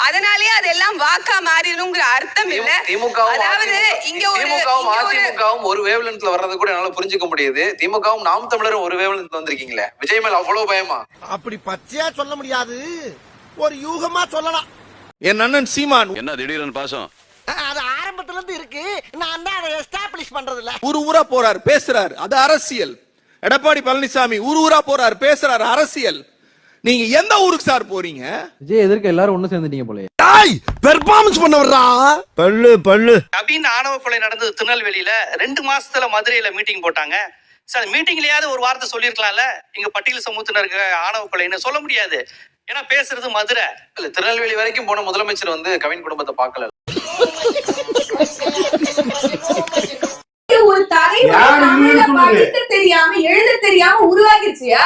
அதனாலேயே அதெல்லாம் வாக்கா மாறிடுங்கிற அர்த்தம் இல்ல. அதாவது இங்க அதிமுகவும் ஒரு வேவ்லென்த்ல வர்றது கூட என்னால புரிஞ்சுக்க முடியுது. திமுகவும் நாம் தமிழரும் ஒரு வேவ்லென்த்ல வந்திருக்கீங்களே, விஜய் மேல அவ்வளவு பயமா? அப்படி பச்சையா சொல்ல முடியாது, ஒரு யூகமா சொல்லலாம். என் அண்ணன் சீமான் என்ன திடீர்னு பாசம்? அது ஆரம்பத்துல இருந்து இருக்கு, நான் தான் அதை எஸ்டாப்லிஷ் பண்றது இல்ல. ஊரா போறார், பேசுறாரு, அது அரசியல். எடப்பாடி பழனிசாமி ஊரா போறார், பேசுறாரு, அரசியல். நீங்க எந்த ஊருக்கு சார் போறீங்க? விஜய் எதிர்க்க எல்லாரும் ஒண்ணு சேர்ந்துட்டீங்க போல. பெர்ஃபார்மன்ஸ் பண்ண வர்றா பல்லு பல்லு. நவீன் ஆணவ கொலை நடந்தது திருநெல்வேலியில 2 மாசத்துல மதுரையில மீட்டிங் போட்டாங்க. சார் மீட்டிங்லயாவது ஒரு வார்த்தை சொல்லிருக்கலாம்ல, இங்க பட்டியல் சமூகத்தினருக்கு ஆணவ கொலைன்னு சொல்ல முடியாது. ஏன்னா பேசுறது மதுரை. திருநெல்வேலி வரைக்கும் போன முதலமைச்சர் வந்து கவின் குடும்பத்தை பார்க்கல. ஒரு தலைவர் படிக்க தெரியாம எழுத தெரியாம உருவாகிருச்சியா?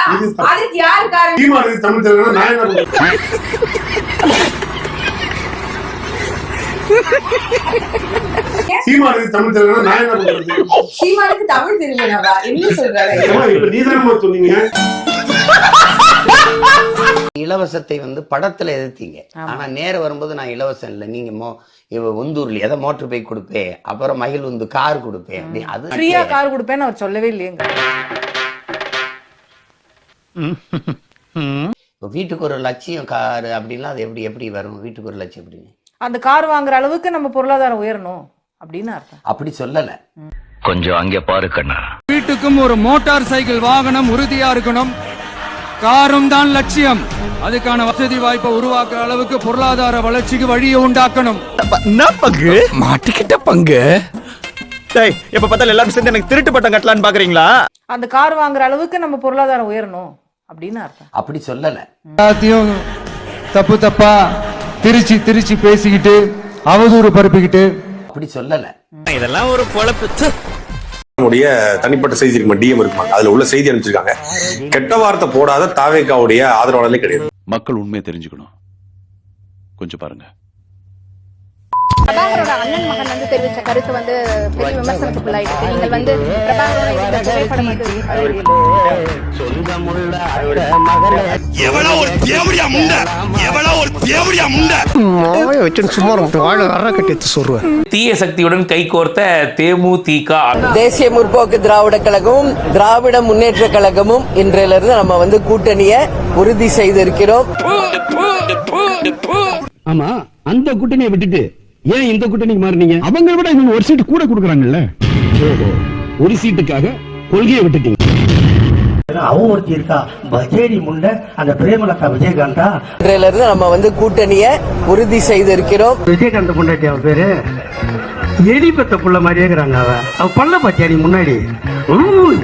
அதுக்கு யாரு காரணம்? தமிழ் தெரியும். சீமானுக்கு தமிழ் தெரியும். சீமானுக்கு தமிழ் தெரியுமா? என்ன சொல்றாரு? நீதானமா சொன்னீங்க. இலவசத்தை வந்து படத்துல எதிர்த்தீங்க, ஆனா நேரம் வரும்போது நான் இலவசம் இல்லை, நீங்க ஒந்தூர்ல எதை மோட்டர் பைக் கொடுப்பேன், அப்புறம் மகிழ் வந்து கார் கொடுப்பேன், அது ஃப்ரீயா கார் கொடுப்பேன்னு அவர் சொல்லவே இல்லையேங்க. வீட்டுக்கு ஒரு லட்சியம் கார் அப்படின்னா அது எப்படி வரும்? வீட்டுக்கு ஒரு லட்சியம் எப்படி? அந்த கார் வாங்குற அளவுக்கு நம்ம பொருளாதாரம் உயரணும் அப்படின்னு அர்த்தம். அப்படி சொல்லல. கொஞ்சம் அங்க பாரு கண்ணா. வீட்டுக்கும் ஒரு மோட்டார் சைக்கிள் வாகனம் உறுதியா இருக்கணும், காரும் தான் லட்சியம். அதுக்கான வசதி வாய்ப்பை உருவாக்குற அளவுக்கு பொருளாதார வளர்ச்சிக்கு வழியை உண்டாக்கணும். பங்கு மாட்டிக்கிட்ட பங்கு. எப்ப பார்த்தாலும் எல்லாரும் சேர்ந்து எனக்கு திருட்டு பட்டம் கட்டலான்னு பாக்குறீங்களா? அந்த கார் வாங்குற அளவுக்கு நம்ம பொருளாதாரம் உயரணும் அப்படின்னு அர்த்தம். அப்படி சொல்லல. எல்லாத்தையும் தப்பா திருச்சி பேசிக்கிட்டு அவதூறு பரப்பிக்கிட்டு அப்படி சொல்லல. இதெல்லாம் ஒரு பொழப்பு. தனிப்பட்ட செய்தி இருக்குமா, டிஎம் இருக்குமா, அதுல உள்ள செய்தி அனுப்பிச்சிருக்காங்க. கெட்ட வார்த்தை போடாத தாவேக்காவுடைய ஆதரவாளர்களே கிடையாது. மக்கள் உண்மையை தெரிஞ்சுக்கணும், கொஞ்சம் பாருங்க. பிரபாகரோட அண்ணன் மகன் வந்து தெரிவித்த கருத்து வந்து பெரிய விமர்சனத்துக்குள்ளாயிருக்கு. நீங்கள் வந்து பிரபாகரோட புகைப்படம் தீய சக்தியுடன் கைகோர்த்த தேமுதிக, தேசிய முற்போக்கு திராவிட கழகமும் திராவிட முன்னேற்ற கழகமும் இன்றிலிருந்து நம்ம வந்து கூட்டணியை உறுதி செய்திருக்கிறோம். ஆமா, அந்த கூட்டணியை விட்டுட்டு ஏன் இந்த கூட்டணிக்கு மாறினீங்க? அவங்க விட இவங்க ஒரு சீட்டு கூட கொடுக்குறாங்கல்ல. ஒரு சீட்டுக்காக கொள்கையை விட்டுட்டீங்க. அவங்க ஒருத்தி இருக்கா பஜேரி முண்ட, அந்த பிரேமலதா விஜயகாந்தா. இன்றிலிருந்து நம்ம வந்து கூட்டணியை உறுதி செய்திருக்கிறோம். விஜயகாந்த் பொண்டாட்டி அவ பேரு எலிபத்த புள்ள மாதிரி இருக்கிறாங்க. அவ பல்ல பாத்தியா நீ முன்னாடி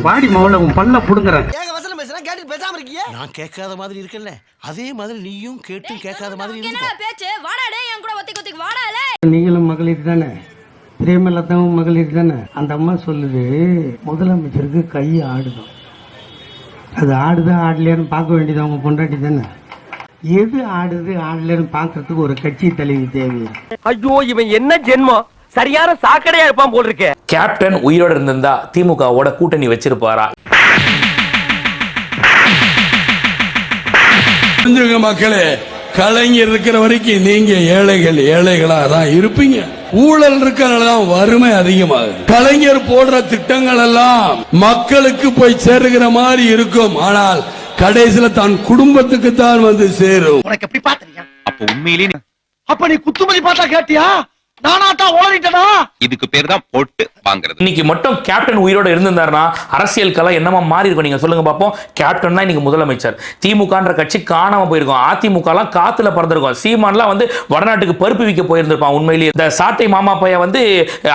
பாடி மவுல உன் பல்ல புடுங்குறாங்க. நான் கேட்காத மாதிரி இருக்கல, அதே மாதிரி நீயும் கேட்டும் கேட்காத மாதிரி நீங்களும் மகளிர் தானே, பிரேமலதாவும் மகளிர் தானே. அந்த அம்மா சொல்லுது முதலமைச்சருக்கு கை ஆடுதான், அது ஆடுதா ஆடலையான்னு பார்க்க வேண்டியது அவங்க பொண்டாட்டி தானே. எது ஆடுது ஆடலையான்னு பார்க்கறதுக்கு ஒரு கட்சி தலைவி தேவை. ஐயோ இவன் என்ன ஜென்மம், சரியான சாக்கடையா இருப்பான் போல் இருக்க. கேப்டன் உயிரோட இருந்திருந்தா திமுகவோட கூட்டணி வச்சிருப்பாரா? மக்களே, கலைஞர் இருக்கிற வரைக்கும் நீங்க ஏழைகளா தான் இருப்பீங்க. ஊழல் இருக்கிறனாலதான் வறுமை அதிகமாகுது. கலைஞர் போடுற திட்டங்கள் எல்லாம் மக்களுக்கு போய் சேருகிற மாதிரி இருக்கும், ஆனால் கடைசியில தான் குடும்பத்துக்கு தான் வந்து சேரும். உனக்கு எப்படி பாத்தீங்க? அப்ப உண்மையிலேயே அப்ப நீ குத்துமதி பார்த்தா கேட்டியா? நானாத்தான் ஓடிட்டனா? இதுக்கு பேர் தான் போட்டு வாங்குறது. இன்னைக்கு மட்டும் கேப்டன் உயிரோட இருந்திருந்தாருன்னா அரசியல் கலை என்னமா மாறி இருக்கும்? நீங்க சொல்லுங்க பாப்போம். கேப்டன் தான் இன்னைக்கு முதலமைச்சர். திமுகன்ற கட்சி காணாம போயிருக்கும். அதிமுக எல்லாம் காத்துல பறந்திருக்கும். சீமான்லாம் வந்து வடநாட்டுக்கு பருப்பு விற்க போயிருந்திருப்பான். உண்மையிலேயே இந்த சாட்டை மாமா பையன் வந்து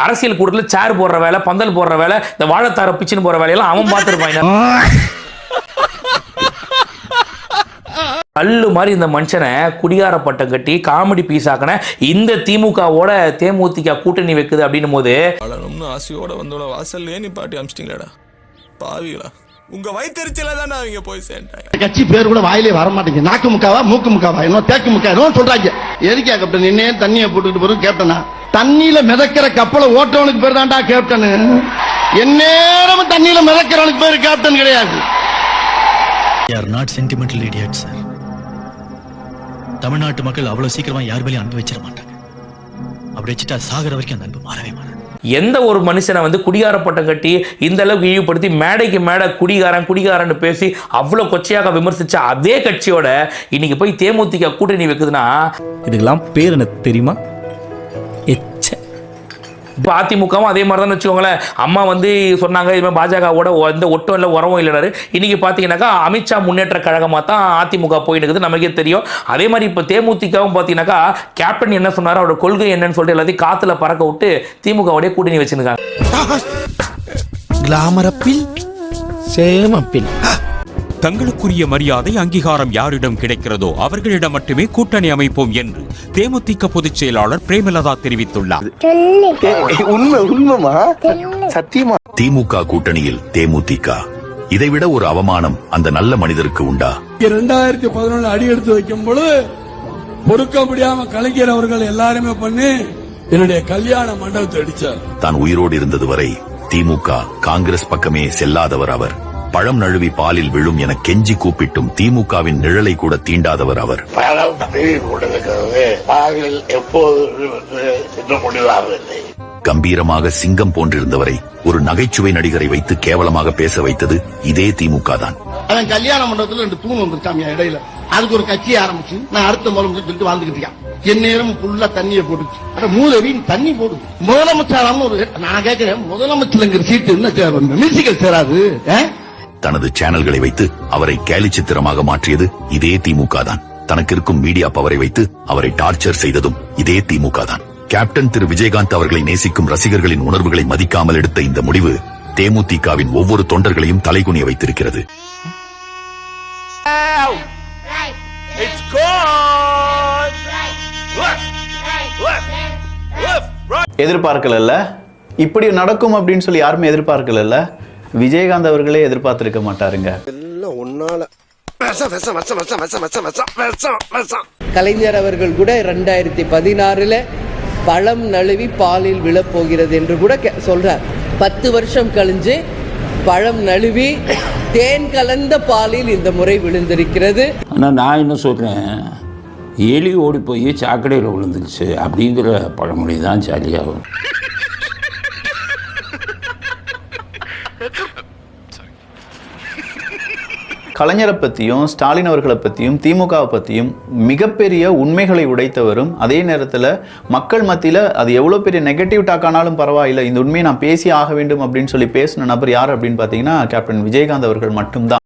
அரசியல் கூட்டத்தில் சேர் போடுற வேலை, பந்தல் போடுற வேலை, இந்த வாழைத்தார பிச்சுன்னு போற வேலையெல்லாம் அவன் பார்த்திருப்பான். கல்லு மாதிரி இந்த மனுஷனை குடியார பட்டம் கட்டி காமெடி பீஸ் ஆக்கின இந்த திமுகவோட தேமுதிக கூட்டணி வைக்குது அப்படின்னும் போது ஆசையோட வந்தோட வாசல்லே நீ பாட்டி அமிச்சிட்டீங்களா பாவிகளா? உங்க வயிற்றுச்சல தானே அவங்க போய் சேர்ந்தாங்க. கட்சி பேர் கூட வாயிலே வர மாட்டேங்குது. நாக்கு முக்காவா மூக்கு முக்காவா என்ன தேக்கு முக்கா என்ன சொல்றாங்க? எதுக்கா கேப்டன் நின்னே தண்ணியை போட்டுக்கிட்டு போறோம் கேப்டனா? தண்ணியில மிதக்கிற கப்பலை ஓட்டவனுக்கு பேர் தான்டா கேப்டன். எந்நேரமும் தண்ணியில மிதக்கிறவனுக்கு பேர் கேப்டன் கிடையாது. We are not sentimental idiots, sir. தமிழ்நாட்டு மக்கள் அவ்வளவு சீக்கிரமா யார் மேலேயும் அன்பு வச்சிட மாட்டாங்க. அப்படி வச்சுட்டா சாகர வரைக்கும் அந்த அன்பு மாறவே மாறாது. எந்த ஒரு மனுஷனை வந்து குடிகார பட்டம் கட்டி இந்த அளவுக்கு இழிவுபடுத்தி மேடைக்கு மேடை குடிகாரன் பேசி அவ்வளவு கொச்சையாக விமர்சிச்ச அதே கட்சியோட இன்னைக்கு போய் தேமுதிக கூட்டணி வைக்குதுன்னா இதுக்கெல்லாம் பேர் என்ன தெரியுமா? இப்போ அதிமுகவும் அதே மாதிரி தான் வச்சுக்கோங்களேன். அம்மா வந்து சொன்னாங்க இது மாதிரி பாஜகவோட எந்த ஒட்டும் இல்லை உறவும் இல்லைனாரு. இன்னைக்கு பார்த்தீங்கன்னாக்கா அமித்ஷா முன்னேற்ற கழகமாக தான் அதிமுக போயிட்டு இருக்குது, நமக்கே தெரியும். அதே மாதிரி இப்போ தேமுதிகவும் பார்த்தீங்கன்னாக்கா கேப்டன் என்ன சொன்னார், அவரோட கொள்கை என்னன்னு சொல்லிட்டு எல்லாத்தையும் காத்துல பறக்க விட்டு திமுகவோடய கூட்டணி வச்சிருக்காங்க. கிளாமரப்பில் சேமப்பில் தங்களுக்குரிய மரியாதை அங்கீகாரம் யாரிடம் கிடைக்கிறதோ அவர்களிடம் மட்டுமே கூட்டணி அமைப்போம் என்று தேமுதிக பொதுச் செயலாளர் பிரேமலதா தெரிவித்துள்ளார். திமுக கூட்டணியில் தேமுதிக, இதைவிட ஒரு அவமானம் அந்த நல்ல மனிதருக்கு உண்டா? 2011 அடி எடுத்து வைக்கும் பொழுது பொறுக்க முடியாம கலைஞர் அவர்கள் எல்லாருமே பண்ணி என்னுடைய கல்யாண மண்டபத்தை அடிச்சார். தான் உயிரோடு இருந்தது வரை திமுக காங்கிரஸ் பக்கமே செல்லாதவர் அவர். பழம் நழுவி பாலில் விழும் என கெஞ்சி கூப்பிட்டும் திமுகவின் நிழலை கூட தீண்டாதவர் அவர். கம்பீரமாக சிங்கம் போன்றிருந்தவரை ஒரு நகைச்சுவை நடிகரை வைத்து கேவலமாக பேச வைத்தது இதே திமுக தான். அவன் கல்யாண மண்டபத்துல 2 தூண் வந்துருக்காங்க இடையில. அதுக்கு ஒரு கட்சி ஆரம்பிச்சு நான் அடுத்த முதலமைச்சர் சொல்லிட்டு வாழ்ந்துகிட்டு இருக்கேன். என் நேரம் ஃபுல்லா தண்ணியை போட்டுச்சு. மூதவின் தண்ணி போடுது. முதலமைச்சர் ஒரு நான் கேட்கிறேன், முதலமைச்சர் சீட்டு என்ன மியூசிக்கல் சேராது. தனது சேனல்களை வைத்து அவரை கேலி சித்திரமாக மாற்றியது இதே திமுக தான். தனக்கு இருக்கும் மீடியா பவரை வைத்து அவரை டார்ச்சர் செய்ததும் இதே திமுக தான். கேப்டன் திரு விஜயகாந்த் அவர்களை நேசிக்கும் ரசிகர்களின் உணர்வுகளை மதிக்காமல் எடுத்த இந்த முடிவு தேமுதிகவின் ஒவ்வொரு தொண்டர்களையும் தலைகுனிய வைத்திருக்கிறது. எதிர்பார்க்கல, இப்படி நடக்கும் அப்படின்னு சொல்லி யாருமே எதிர்பார்க்கல. விஜயகாந்த் அவர்களே எதிர்பார்த்திருக்க மாட்டாருங்க. கலைஞர் அவர்கள் கூட 2016 பழம் நழுவி பாலில் விழப்போகிறது என்று கூட சொல்றார். 10 வருஷம் கழிஞ்சு பழம் நழுவி தேன் கலந்த பாலில் இந்த முறை விழுந்திருக்கிறது. ஆனா நான் என்ன சொல்றேன், எலி ஓடி போய் சாக்கடையில் விழுந்துருச்சு அப்படிங்கிற பழமொழி தான் ஜாலியாகும். கலைஞரை பற்றியும் ஸ்டாலின் அவர்களை பற்றியும் திமுகவை பற்றியும் மிகப்பெரிய உண்மைகளை உடைத்தவரும், அதே நேரத்தில் மக்கள் மத்தியில் அது எவ்வளோ பெரிய நெகட்டிவ் டாக் ஆனாலும் பரவாயில்லை, இந்த உண்மையை நான் பேசி ஆக வேண்டும் அப்படின்னு சொல்லி பேசின நபர் யார் அப்படின்னு பார்த்தீங்கன்னா கேப்டன் விஜயகாந்த் அவர்கள் மட்டும்தான்.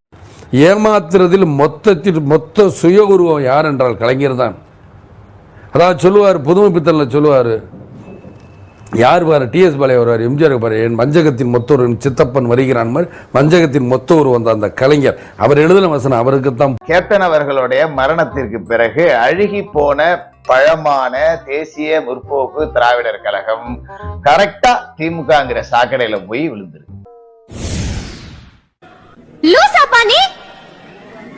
ஏமாத்துறதில் மொத்த சுய உருவம் யார் என்றால் கலைஞர் தான். அதாவது சொல்லுவார், புதுமை பித்தனில் சொல்லுவார், யார் பாரு டிஎஸ் பாளைய வருவார், எம்ஜிஆர் பாரு, என் வஞ்சகத்தின் மொத்த ஒரு சித்தப்பன் வருகிறான் மாதிரி வஞ்சகத்தின் மொத்த ஒரு வந்த அந்த கலைஞர் அவர் எழுதின வசனம் அவருக்கு தான். கேப்டன் அவர்களுடைய மரணத்திற்கு பிறகு அழுகி போன பழமான தேசிய முற்போக்கு திராவிடர் கழகம் கரெக்டா திமுகங்கிற சாக்கடையில போய் விழுந்துருக்கு.